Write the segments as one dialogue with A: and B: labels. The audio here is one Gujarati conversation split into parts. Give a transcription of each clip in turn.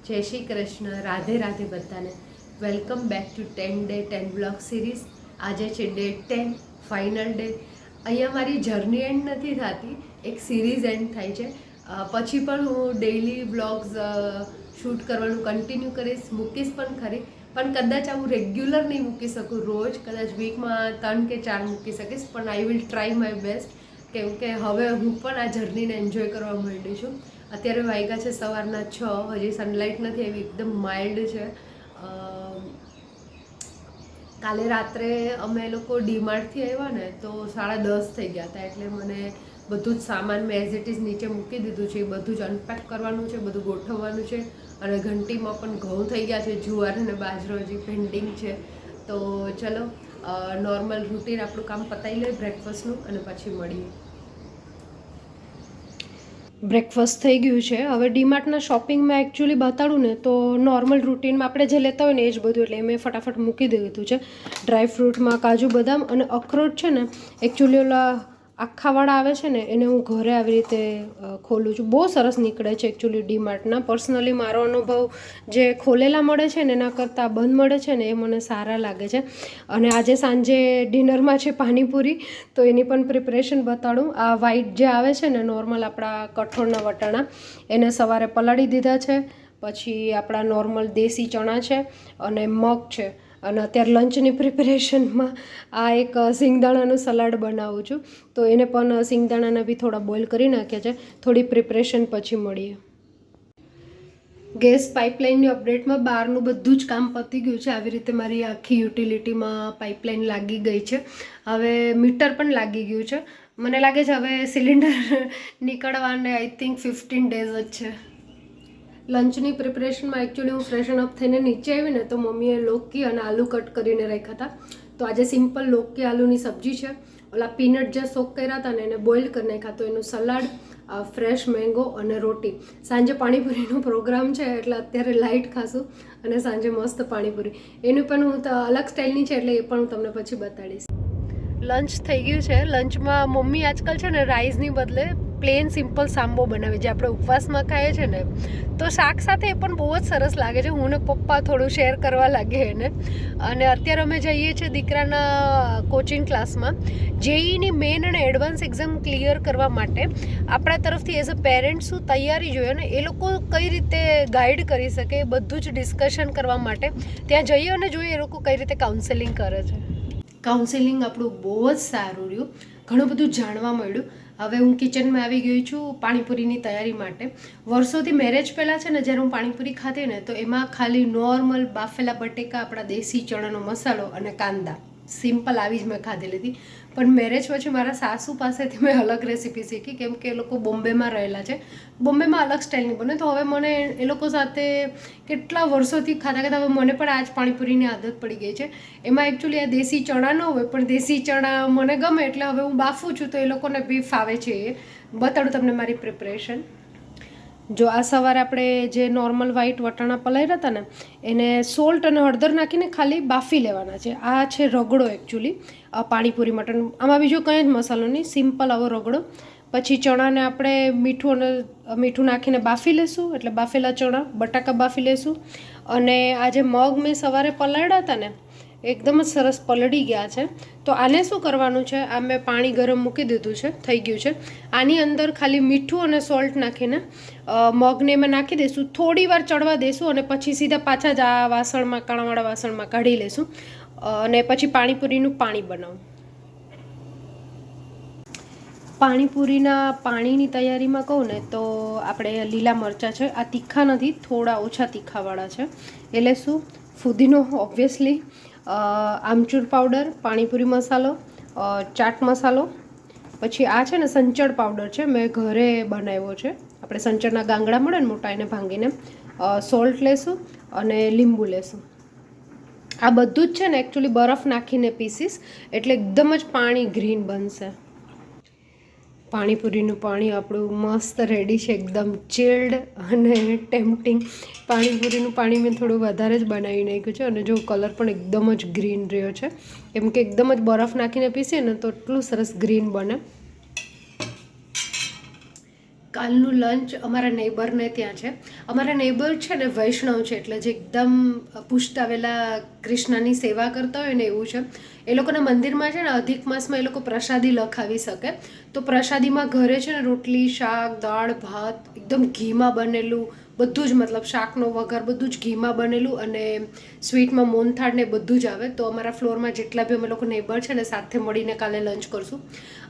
A: જય શ્રી કૃષ્ણ, રાધે રાધે બધાને. Welcome back to 10 day 10 blog series. આજે છે ડે 10, ફાઇનલ ડે. અહીંયા મારી જર્ની એન્ડ નથી થતી, એક સિરીઝ એન્ડ થાય છે. પછી પણ હું ડેઇલી બ્લોગ્સ શૂટ કરવાનું કન્ટિન્યુ કરીશ, મૂકીશ પણ ખરી. પણ કદાચ હું રેગ્યુલર નહીં મૂકી શકું રોજ, કદાચ વીકમાં 3 કે 4 મૂકી શકીશ, પણ I will try my best. કેમ કે હવે હું પણ આ જર્નીને એન્જોય કરવા માંડી છું. અત્યારે વાગ્યા છે સવારના 6, હજી સનલાઇટ નથી આવી, એકદમ માઇલ્ડ છે. કાલે રાત્રે અમે લોકો ડીમાર્ટથી આવ્યા ને તો 10:30 થઈ ગયા હતા, એટલે મને બધું જ સામાન મેં એઝ ઇટ ઇઝ નીચે મૂકી દીધું છે. એ બધું જ અનપેક કરવાનું છે, બધું ગોઠવવાનું છે. અને ઘંટીમાં પણ ઘઉં થઈ ગયા છે, જુવાર અને બાજરો હજી પેન્ડિંગ છે. તો ચલો નોર્મલ રૂટીન આપણું કામ પતાવી લઈએ બ્રેકફાસ્ટનું, અને પછી મળીએ. બ્રેકફાસ્ટ થઈ ગયું છે. હવે ડીમાર્ટના શોપિંગમાં એકચ્યુઅલી બતાડું ને તો નોર્મલ રૂટીનમાં આપણે જે લેતા હોય ને એ જ બધું, એટલે મેં ફટાફટ મૂકી દીધું છે. ડ્રાય ફ્રૂટમાં કાજુ બદામ અને અખરોટ છે ને, એકચ્યુઅલી ઓલા આખાવાળા આવે છે ને એને હું ઘરે આવી રીતે ખોલું છું. બહુ સરસ નીકળે છે એકચ્યુઅલી ડીમાર્ટના. પર્સનલી મારો અનુભવ જે ખોલેલા મળે છે ને એના કરતાં બંધ મળે છે ને એ મને સારા લાગે છે. અને આજે સાંજે ડિનરમાં છે પાણીપુરી, તો એની પણ પ્રિપરેશન બતાડું. આ વ્હાઈટ જે આવે છે ને નોર્મલ આપણા કઠોળના વટાણા, એને સવારે પલાળી દીધા છે. પછી આપણા નોર્મલ દેશી ચણા છે અને મગ છે. અને અત્યારે લંચની પ્રિપેરેશનમાં આ એક સિંગદાણાનું સલાડ બનાવું છું, તો એને પણ સિંગદાણાને બી થોડા બોઇલ કરી નાખ્યા છે. થોડી પ્રિપરેશન પછી મળીએ. ગેસ પાઇપલાઇનની અપડેટમાં બહારનું બધું જ કામ પતી ગયું છે. આવી રીતે મારી આખી યુટિલિટીમાં પાઇપલાઇન લાગી ગઈ છે. હવે મીટર પણ લાગી ગયું છે. મને લાગે છે હવે સિલિન્ડર નીકળવાને આઈ થિંક 15 ડેઝ જ છે. લંચની પ્રિપરેશનમાં એકચ્યુઅલી હું ફ્રેશન અપ થઈને નીચે આવી ને તો મમ્મીએ લોકી અને આલુ કટ કરીને રાખ્યા હતા. તો આજે સિમ્પલ લોકી આલુની સબ્જી છે. ઓલા પીનટ જે સોક કર્યા હતા ને એને બોઇલ કરી નાખ્યા, તો એનું સલાડ, ફ્રેશ મેંગો અને રોટી. સાંજે પાણીપુરીનો પ્રોગ્રામ છે એટલે અત્યારે લાઇટ ખાશું, અને સાંજે મસ્ત પાણીપુરી. એનું પણ હું તો અલગ સ્ટાઇલની છે એટલે એ પણ હું તમને પછી બતાડીશ. લંચ થઈ ગયું છે. લંચમાં મમ્મી આજકાલ છે ને રાઈસની બદલે પ્લેન સિમ્પલ સાંબો બનાવે, જે આપણે ઉપવાસમાં ખાઈએ છીએ ને, તો શાક સાથે એ પણ બહુ જ સરસ લાગે છે. હું ને પપ્પા થોડું શેર કરવા લાગે એને. અને અત્યારે અમે જઈએ છીએ દીકરાના કોચિંગ ક્લાસમાં. જેઈની મેઇન અને એડવાન્સ એક્ઝામ ક્લિયર કરવા માટે આપણા તરફથી એઝ અ પેરેન્ટ શું તૈયારી જોઈએ ને એ લોકો કઈ રીતે ગાઈડ કરી શકે, એ બધું જ ડિસ્કશન કરવા માટે ત્યાં જઈએ અને જોઈએ એ લોકો કઈ રીતે કાઉન્સેલિંગ કરે છે. કાઉન્સેલિંગ આપણું બહુ જ સારું રહ્યું, ઘણું બધું જાણવા મળ્યું. હવે હું કિચનમાં આવી ગઈ છું પાણીપુરીની તૈયારી માટે. વર્ષોથી મેરેજ પહેલાં છે ને જ્યારે હું પાણીપુરી ખાતી ને તો એમાં ખાલી નોર્મલ બાફેલા બટેકા, આપણા દેશી ચણાનો મસાલો અને કાંદા, સિમ્પલ આવી જ મેં ખાધેલી હતી. પણ મેરેજ પછી મારા સાસુ પાસેથી મેં અલગ રેસીપી શીખી, કેમ કે એ લોકો બોમ્બેમાં રહેલા છે. બોમ્બેમાં અલગ સ્ટાઇલની બને, તો હવે મને એ લોકો સાથે કેટલા વર્ષોથી ખાતા ખાતા હવે મને પણ આ જ પાણીપુરીની આદત પડી ગઈ છે. એમાં એકચ્યુઅલી આ દેશી ચણા ન હોય, પણ દેશી ચણા મને ગમે એટલે હવે હું બાફું છું, તો એ લોકોને બી ફાવે છે. એ બતાડું તમને મારી પ્રિપરેશન. જો આ સવારે આપણે જે નોર્મલ વ્હાઈટ વટાણા પલાળ્યા હતા ને એને સોલ્ટ અને હળદર નાખીને ખાલી બાફી લેવાના છે. આ છે રગડો એકચ્યુઅલી પાણીપુરી માટે. આમાં બીજો કંઈ જ મસાલો નહીં, સિમ્પલ આવો રગડો. પછી ચણાને આપણે મીઠું નાખીને બાફી લેશું, એટલે બાફેલા ચણા, બટાકા બાફી લેશું. અને આ જે મગ મેં સવારે પલાળ્યા હતા ને એકદમ જ સરસ પલળી ગયા છે. તો આને શું કરવાનું છે, આ મેં પાણી ગરમ મૂકી દીધું છે, થઈ ગયું છે. આની અંદર ખાલી મીઠું અને સોલ્ટ નાખીને મગને એમાં નાખી દઈશું, થોડી વાર ચડવા દઈશું, અને પછી સીધા પાછા જ આ વાસણમાં, કાણાવાળા વાસણમાં કાઢી લઈશું. અને પછી પાણીપુરીનું પાણી બનાવું. પાણીપુરીના પાણીની તૈયારીમાં કહું ને તો આપણે લીલા મરચાં છે, આ તીખા નથી, થોડા ઓછા તીખાવાળા છે. એટલે શું, ફુદીનો ઓબ્વિયસલી, આમચૂર પાવડર, પાણીપુરી મસાલો, ચાટ મસાલો. પછી આ છે ને સંચળ પાવડર છે, મેં ઘરે બનાવ્યો છે. આપણે સંચળના ગાંગડા મળે ને મોટા, એને ભાંગીને. સોલ્ટ લેશું અને લીંબુ લેશું. આ બધું જ છે ને એકચ્યુઅલી બરફ નાખીને પીસીસ, એટલે એકદમ જ પાણી ગ્રીન બનશે. પાણીપુરીનું પાણી આપણું મસ્ત રેડી છે, એકદમ ચિલ્ડ અને ટેમ્પટિંગ. પાણીપુરીનું પાણી મેં થોડું વધારે જ બનાવી નાખ્યું છે, અને જો કલર પણ એકદમ જ ગ્રીન રહ્યો છે, કેમ કે એકદમ જ બરફ નાખીને પીસીએ ને તો એટલું સરસ ગ્રીન બને. કાલનું લંચ અમારા નેબરને ત્યાં છે. અમારા નેબર છે ને વૈષ્ણવ છે, એટલે જે એકદમ પુષ્ટાવેલા કૃષ્ણની સેવા કરતા હોય ને એવું છે. એ લોકોના મંદિરમાં છે ને અધિક માસમાં એ લોકો પ્રસાદી લખાવી શકે, તો પ્રસાદીમાં ઘરે છે ને રોટલી, શાક, દાળ, ભાત એકદમ ઘીમાં બનેલું બધું જ, મતલબ શાકનો વઘાર બધું જ ઘીમાં બનેલું, અને સ્વીટમાં મોહનથાળ ને બધું જ આવે. તો અમારા ફ્લોરમાં જેટલા બી અમે લોકો નેબર છે ને સાથે મળીને કાલે લંચ કરશું.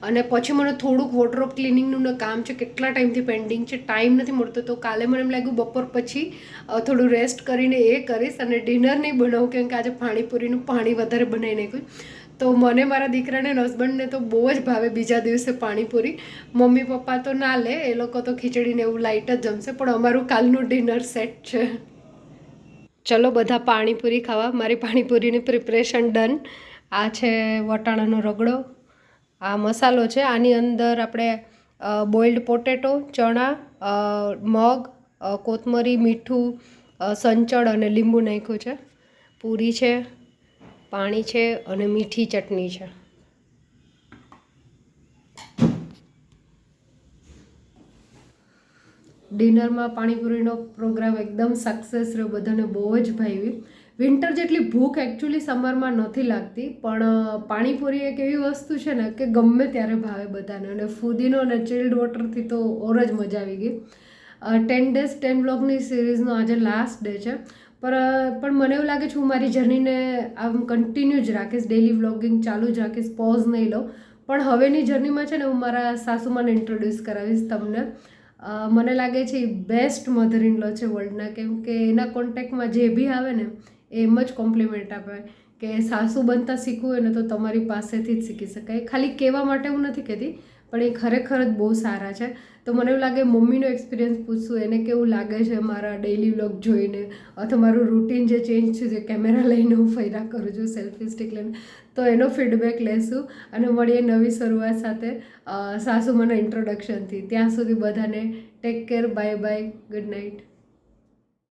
A: અને પછી મને થોડુંક વોર્ડરોબ ક્લિનિંગનું કામ છે, કેટલા ટાઈમથી પેન્ડિંગ છે, ટાઈમ નથી મળતો. તો કાલે મને એમ લાગ્યું બપોર પછી થોડું રેસ્ટ કરીને એ કરીશ, અને ડિનર નહીં બનાવું કેમ કે આજે પાણીપુરીનું પાણી વધારે બનાવી નાખ્યું. તો મને, મારા દીકરાને અને હસબન્ડને તો બહુ જ ભાવે બીજા દિવસે પાણીપુરી. મમ્મી પપ્પા તો ના લે, એ લોકો તો ખીચડીને એવું લાઇટ જ જમશે, પણ અમારું કાલનું ડિનર સેટ છે. ચલો બધા પાણીપુરી ખાવા. મારી પાણીપુરીની પ્રિપરેશન ડન. આ છે વટાણાનો રગડો, આ મસાલો છે, આની અંદર આપણે બોઇલ્ડ પોટેટો, ચણા, મગ, કોથમરી, મીઠું, સંચળ અને લીંબુ નાખ્યું છે. પૂરી છે, પાણી છે અને મીઠી ચટણી છે. ડિનરમાં પાણીપુરીનો પ્રોગ્રામ એકદમ સક્સેસ રહ્યો, બધાને બહુ જ ભાવી. વિન્ટર જેટલી ભૂખ એકચ્યુઅલી સમરમાં નથી લાગતી, પણ પાણીપુરી એક એવી વસ્તુ છે ને કે ગમે ત્યારે ભાવે બધાને, અને ફુદીનો અને ચિલ્ડ વોટરથી તો ઓર જ મજા આવી ગઈ. 10 days 10 વ્લોગની સિરીઝનો આજે લાસ્ટ ડે છે, પણ મને એવું લાગે છે હું મારી જર્નીને આમ કન્ટિન્યુ જ રાખીશ, ડેલી વ્લોગિંગ ચાલુ જ રાખીશ, પોઝ નહીં લઉં. પણ હવેની જર્નીમાં છે ને હું મારા સાસુમાને ઇન્ટ્રોડ્યુસ કરાવીશ તમને. મને લાગે છે એ બેસ્ટ મધર ઇન લો છે વર્લ્ડના, કેમ કે એના કોન્ટેક્ટમાં જે બી આવે ને એમ જ કોમ્પ્લિમેન્ટ આપે કે સાસુ બનતા શીખવું હોય ને તો તમારી પાસેથી જ શીખી શકાય. ખાલી કહેવા માટે હું નથી કહેતી, પણ એ ખરેખર જ બહુ સારા છે. તો મને એવું લાગે મમ્મીનો એક્સપિરિયન્સ પૂછશું, એને કેવું લાગે છે મારા ડેઇલી વ્લોગ જોઈને, અથવા મારું રૂટીન જે ચેન્જ છે, જે કેમેરા લઈને હું ફર્યા કરું છું, સેલ્ફી સ્ટિક લઈને, તો એનો ફીડબેક લેશું અને મળીએ નવી શરૂઆત સાથે સાસુમાના ઇન્ટ્રોડક્શનથી. ત્યાં સુધી બધાને take care, bye bye, good night.